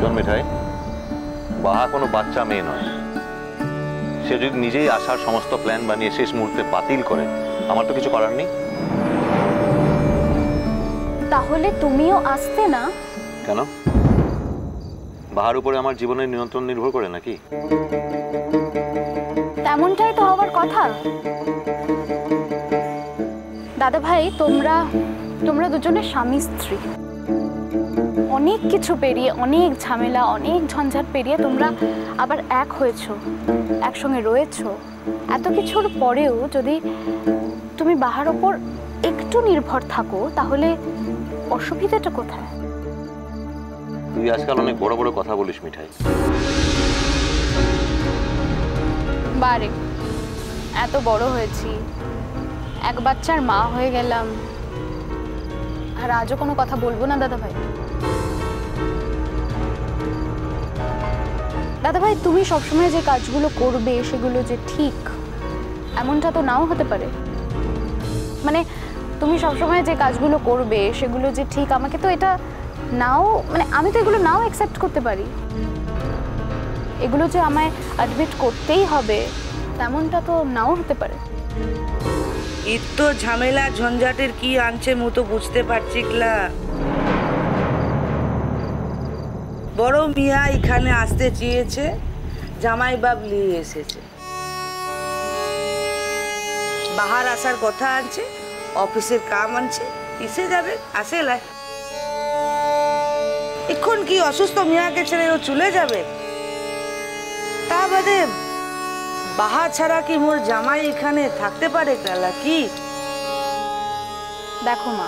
শোন মিঠাই, বাহা কোনো বাচ্চা মেয়ে নয়। সে যদি নিজেই আসার সমস্ত প্ল্যান বানিয়ে শেষ মুহূর্তে বাতিল করে, আমার তো কিছু করার নেই। তাহলে তুমিও আসতে না কেন? বাহার উপরে আমার জীবনের নিয়ন্ত্রণ নির্ভর করে নাকি? তেমনটাই তো হওয়ার কথা। দাদা ভাই, তোমরা দুজনের স্বামী স্ত্রী, অনেক কিছু পেরিয়ে, অনেক ঝামেলা, অনেক ঝঞ্ঝাট পেরিয়ে তোমরা আবার এক হয়েছো, একসঙ্গে রয়েছো। এত কিছুর পরেও যদি তুমি বাহার ওপর একটু নির্ভর থাকো, তাহলে অসুবিধাটা কোথায়? তুই আজকাল অনেক বড় বড় কথা বলিস মিঠাই। বারে, এত বড় হয়েছি, এক বাচ্চার মা হয়ে গেলাম, আর আজও কোনো কথা বলবো না দাদা ভাই। দাদা ভাই, তুমি সবসময় যে কাজগুলো করবে সেগুলো যে ঠিক, এমনটা তো নাও হতে পারে। মানে তুমি সবসময় যে কাজগুলো করবে সেগুলো যে ঠিক, আমাকে তো এটা নাও, মানে আমি তো এগুলো নাও অ্যাকসেপ্ট করতে পারি। এগুলো যে আমায় অ্যাডমিট করতেই হবে তেমনটা তো নাও হতে পারে। এত ঝামেলা ঝঞ্ঝাটের কি আনছে মতো বুঝতে পারছি ক্লা। বড় মিয়া এখানে আসতে চেয়েছে, জামাই বাপ নিয়ে এসেছে। বাহার আসার কথা আনছে, অফিসের কাম আনছে, কিসে যাবে? আসে লাই। এখন কি অসুস্থ মিয়াকে ছেড়ে ও চলে যাবে? তা বাদে বাহা ছাড়া কি মোর জামাই এখানে থাকতে পারে কালা কি? দেখো মা,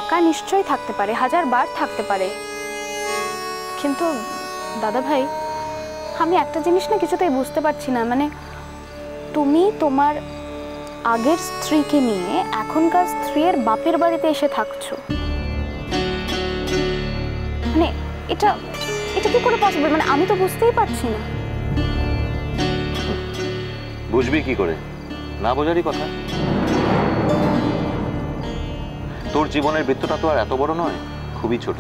একা নিশ্চয়ই থাকতে পারে, 1000 বার থাকতে পারে, কিন্তু দাদা ভাই আমি একটা জিনিস না কিছুতেই বুঝতে পারছি না। মানে তুমি তোমার আগের স্ত্রীকে নিয়ে এখনকার স্ত্রীর বাপের বাড়িতে এসে থাকছো, মানে এটা কি করে পসিবল? মানে আমি তো বুঝতেই পারছি না। বুঝবি কি করে? না বোঝারই কথা। তোর জীবনের বৃত্তটা তো আর এত বড় নয়, খুবই ছোট।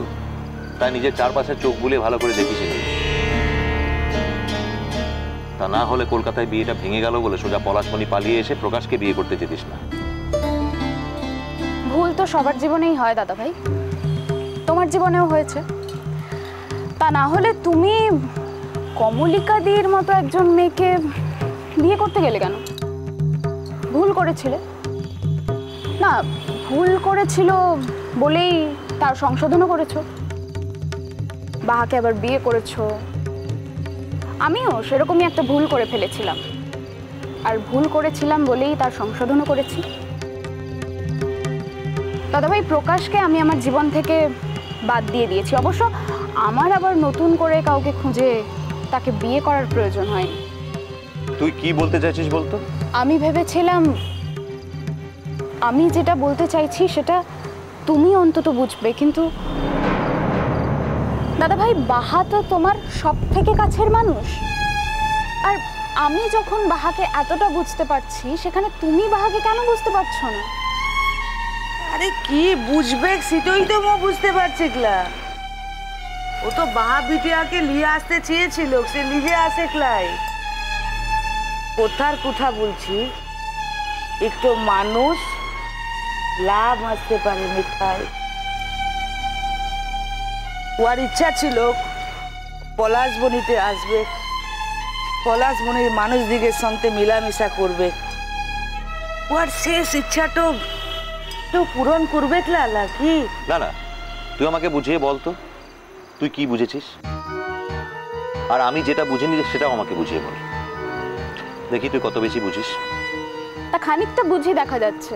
তাই নিজের চারপাশে চোখ বুলিয়ে ভালো করে দেখিস। তা না হলে কলকাতায় বিয়েটা ভেঙে গেল বলে সোজা পলাশমণি পালিয়ে এসে প্রকাশকে বিয়ে করতে যেতিস না। ভুল তো সবার জীবনেই হয় দাদা ভাই, তোমার জীবনেও হয়েছে। তা না হলে তুমি কমলিকাদির মতো একজন মেয়েকে বিয়ে করতে গেলে কেন? ভুল করেছিলে না? ভুল করেছিল বলেই তার সংশোধনও করেছো, বাহাকে আবার বিয়ে করেছো। আমিও সেরকমই একটা ভুল করে ফেলেছিলাম, আর ভুল করেছিলাম বলেই তার সংশোধনও করেছি। দাদাভাই, প্রকাশকে আমি আমার জীবন থেকে বাদ দিয়ে দিয়েছি। অবশ্য আমার আবার নতুন করে কাউকে খুঁজে তাকে বিয়ে করার প্রয়োজন হয়নি। তুই কি বলতে চাইছিস বলতো? আমি ভেবেছিলাম আমি যেটা বলতে চাইছি সেটা তুমি অন্তত বুঝবে, কিন্তু দাদাভাই বাহা তো তোমার সব থেকে কাছের মানুষ, আর আমি যখন বাহাকে এতটা বুঝতে পারছি সেখানে তুমি বাহাকে কেন বুঝতে পারছো না? আরে কি বুঝবে সেটাই তো মো বুঝতে পারছি ক্লা। ও তো বাহা বিটিয়াকে নিয়ে আসতে চেয়েছিল, সে নিজে আসে ক্লাই। কোথার কথা বলছি, একটু মানুষ লাভ আসতে পারে মিঠাই। ওর ইচ্ছা ছিল পলাশবনিতে আসবে, পলাশবনির মানুষ দিকের সঙ্গে মিলামিশা করবে। ওর শেষ ইচ্ছাটা তো পূরণ করবে ক্লা কি? না না, তুই আমাকে বুঝিয়ে বলতো তুই কি বুঝেছিস, আর আমি যেটা বুঝিনি সেটাও আমাকে বুঝিয়ে বল। দেখি তুই কত বেশি বুঝিস। তা খানিকটা বুঝি দেখা যাচ্ছে,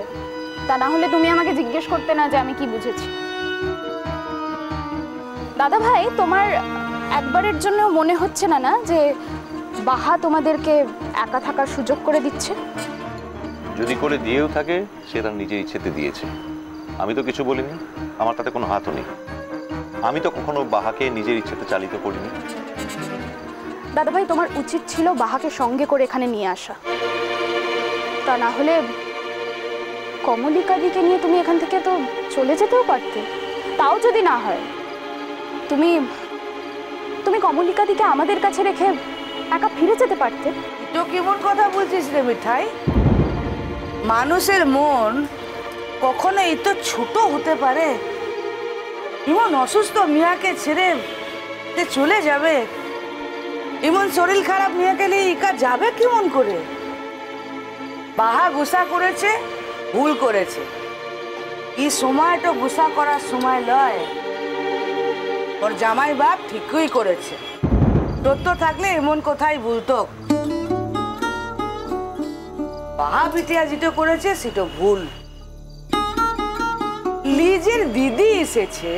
তা না হলে তুমি আমাকে জিজ্ঞেস করতে না যে আমি কি বুঝেছি। দাদা ভাই, তোমার একবারের জন্য মনে হচ্ছে না না যে বাহা তোমাদেরকে একা থাকার সুযোগ করে দিচ্ছে? যদি করে দিয়েও থাকে সে তার নিজের ইচ্ছেতে দিয়েছে, আমি তো কিছু বলিনি, আমার তাতে কোনো হাতও নেই। আমি তো কখনো বাহাকে নিজের ইচ্ছেতে চালিত করিনি। দাদা ভাই, তোমার উচিত ছিল বাহাকে সঙ্গে করে এখানে নিয়ে আসা, তা না হলে কমলিকাদিকে নিয়ে তুমি এখান থেকে তো চলে যেতেও পারতে। তাও যদি না হয় তুমি কমলিকা দিকে আমাদের কাছে রেখে একা ফিরে যেতে পারতে। তো কেমন কথা বলছিস রে মিঠাই? মানুষের মন কখনো এত ছোট হতে পারে? এমন অসুস্থ মিয়াকে ছেড়ে চলে যাবে? এমন শরীর খারাপ মিয়াকে নিয়ে একা যাবে কেমন করে? বাহা গুসা করেছে, ভুল করেছে। এই সময় তো গুসা করার সময় লয়। ওর জামাই বাপ ঠিকই করেছে। তথ্য থাকলে এমন কথাই বলতো। বাহা বিটিয়া যেটা করেছে সেটা ভুল। নিজের দিদি এসেছে,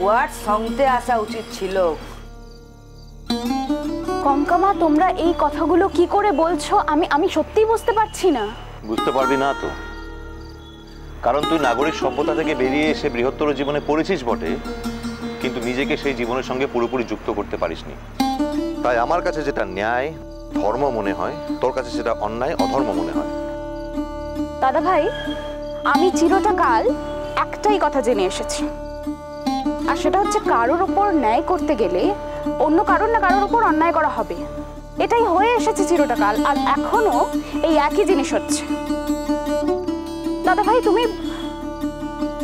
ওয়ার সঙ্গে আসা উচিত ছিল। কঙ্কামা, তোমরা এই কথাগুলো কি করে বলছো? আমি সত্যিই বুঝতে পারছি না। বুঝতে পারবি না তো, কারণ তুই নাগরিক সভ্যতা থেকে বেরিয়ে এসে বৃহত্তর জীবনে পড়েছিস বটে, কিন্তু নিজেকে সেই জীবনের সঙ্গে পুরোপুরি যুক্ত করতে পারিসনি। তাই আমার কাছে যেটা ন্যায় ধর্ম মনে হয়, তোর কাছে সেটা অন্যায় অধর্ম মনে হয়। দাদা ভাই, আমি চিরটা কাল একটাই কথা জেনে এসেছি, আর সেটা হচ্ছে কারোর ওপর ন্যায় করতে গেলে অন্য কারোর না কারোর ওপর অন্যায় করা হবে। এটাই হয়ে এসেছে চিরটা কাল, আর এখনো এই একই জিনিস হচ্ছে। দাদা ভাই,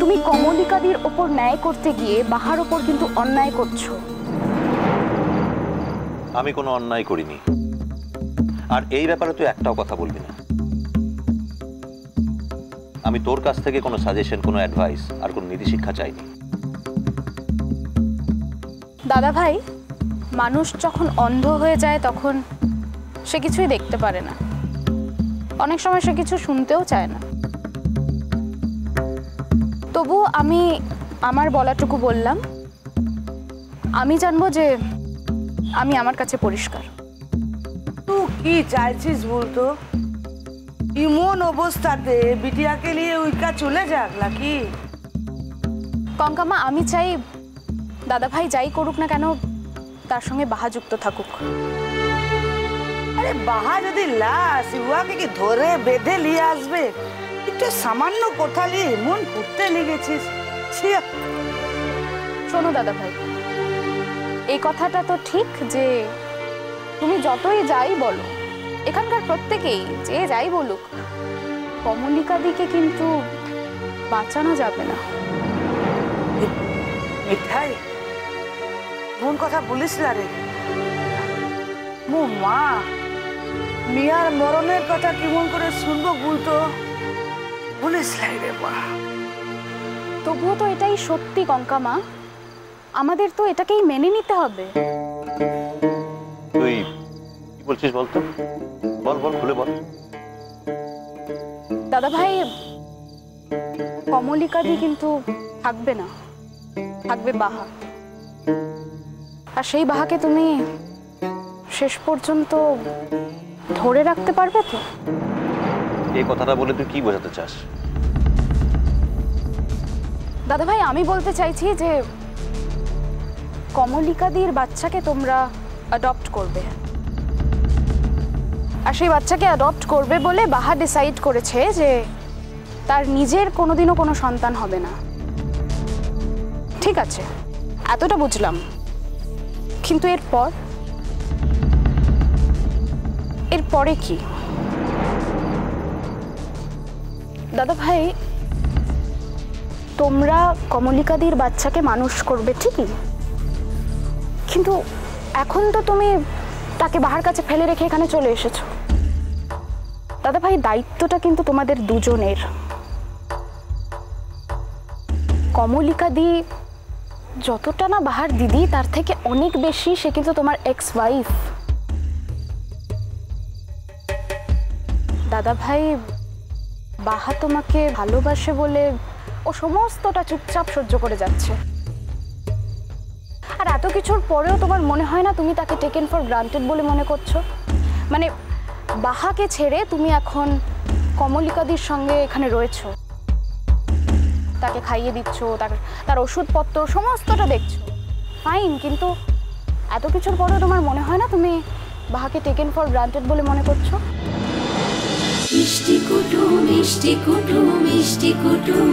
তুমি কমলিকাদির ওপর ন্যায় করতে গিয়ে বাহার ওপর কিন্তু অন্যায় করছো। আমি কোনো অন্যায় করিনি, আর এই ব্যাপারে তুই একটাও কথা বলবি না। আমি তোর কাছ থেকে কোনো সাজেশন, কোনো অ্যাডভাইস আর কোনো নীতি শিক্ষা চাইনি। দাদা ভাই, মানুষ যখন অন্ধ হয়ে যায় তখন সে কিছুই দেখতে পারে না, অনেক সময় সে কিছু শুনতেও চায় না। তবু আমি আমার বলাটুকু বললাম। আমি জানবো যে আমি আমার কাছে পরিষ্কার। তুই কি চাইছিস বলতো? এমন অবস্থাতে বিটিয়াকে নিয়ে উইকা চলে যাক নাকি? কঙ্কামা, আমি চাই দাদা ভাই যাই করুক না কেন তার সঙ্গে বাহা যুক্ত থাকুক। আরে বাহা যদি লাশ উহাকে কি ধরে বেঁধে নিয়ে আসবে? একটু সামান্য কথা নিয়ে এমন করতে লেগেছিস। শোনো দাদা ভাই, এই কথাটা তো ঠিক যে তুমি যতই যাই বলো, এখানকার প্রত্যেকেই যে যাই বলুক, কমলিকাদিকে কিন্তু বাঁচানো যাবে না। মিঠাই, কোন কথা বলিস না রে? মো মা মিয়ার মরণের কথা কেমন করে শুনবো বলতো? বলিস রে মা। তবুও তো এটাই সত্যি কঙ্কামা, আমাদের তো এটাকেই মেনে নিতে হবে। তুই কি বলছিস বলতো? বল বল, খুলে বল। দাদা ভাই, কমলিকাদি কিন্তু থাকবে না, থাকবে বাহা। আর সেই বাহাকে তুমি শেষ পর্যন্ত ধরে রাখতে পারবে তো? এই কথাটা বলে তুই কি বোঝাতে চাস? দাদা ভাই, আমি বলতে চাইছি যে কমলিকাদির বাচ্চাকে তোমরা অ্যাডপ্ট করবে, আর সেই বাচ্চাকে অ্যাডপ্ট করবে বলে বাহা ডিসাইড করেছে যে তার নিজের কোনোদিনও কোনো সন্তান হবে না। ঠিক আছে, এতটা বুঝলাম, কিন্তু এরপরে কি? দাদা ভাই, তোমরা কমলিকাদির বাচ্চাকে মানুষ করবে ঠিকই, কিন্তু এখন তো তুমি তাকে বাহার কাছে ফেলে রেখে এখানে চলে এসেছো। দাদা ভাই, দায়িত্বটা কিন্তু তোমাদের দুজনের। কমলিকাদি যতটা না বাহার দিদি, তার থেকে অনেক বেশি সে কিন্তু তোমার এক্স ওয়াইফ। দাদা ভাই, বাহা তোমাকে ভালোবাসে বলে ও সমস্তটা চুপচাপ সহ্য করে যাচ্ছে, আর এত কিছুর পরেও তোমার মনে হয় না তুমি তাকে টেকেন ফর গ্রান্টেড বলে মনে করছো? মানে বাহাকে ছেড়ে তুমি এখন কমলিকাদির সঙ্গে এখানে রয়েছো, তাকে খাইয়ে দিচ্ছ, তার ওষুধপত্র সমস্তটা দেখছো, ফাইন, কিন্তু এত কিছুর পরেও তোমার মনে হয় না তুমি বাহাকে টেকেন ফর গ্রান্টেড বলে মনে করছো? মিষ্টি কুটুম মিষ্টি কুটুম মিষ্টি কুটুম।